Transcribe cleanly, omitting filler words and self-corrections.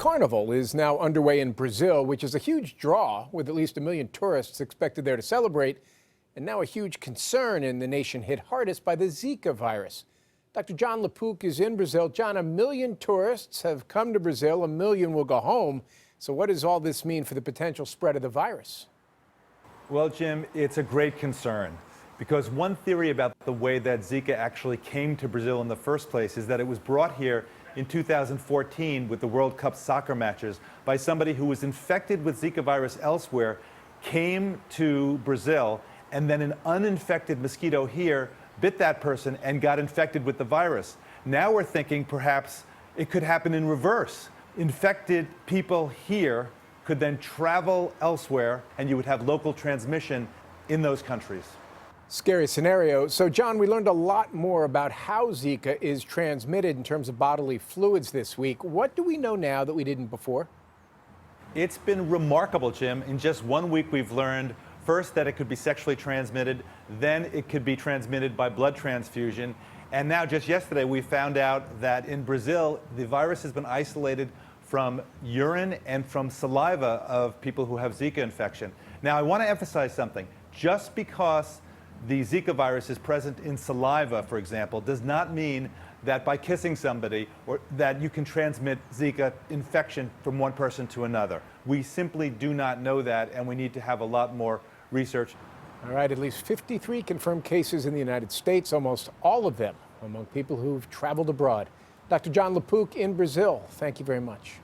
Carnival is now underway in Brazil, which is a huge draw with at least 1 million tourists expected there to celebrate, and now a huge concern in the nation hit hardest by the Zika virus. Dr. Jon LaPook is in Brazil. John, 1 million tourists have come to Brazil, 1 million will go home. So what does all this mean for the potential spread of the virus? Well, Jim, it's a great concern because one theory about the way that Zika actually came to Brazil in the first place is that it was brought here in 2014 with the World Cup soccer matches by somebody who was infected with Zika virus elsewhere, came to Brazil, and then an uninfected mosquito here bit that person and got infected with the virus. Now we're thinking perhaps it could happen in reverse. Infected people here could then travel elsewhere, and you would have local transmission in those countries. Scary scenario. So, John, we learned a lot more about how Zika is transmitted in terms of bodily fluids this week. What do we know now that we didn't before? It's been remarkable, Jim. In just 1 week, we've learned first that it could be sexually transmitted, then it could be transmitted by blood transfusion, and now just yesterday we found out that in Brazil, the virus has been isolated from urine and from saliva of people who have Zika infection. Now, I want to emphasize something. Just because the Zika virus is present in saliva, for example, does not mean that by kissing somebody or that you can transmit Zika infection from one person to another. We simply do not know that, and we need to have a lot more research. All right, at least 53 confirmed cases in the United States, almost all of them among people who've traveled abroad. Dr. Jon LaPook in Brazil, thank you very much.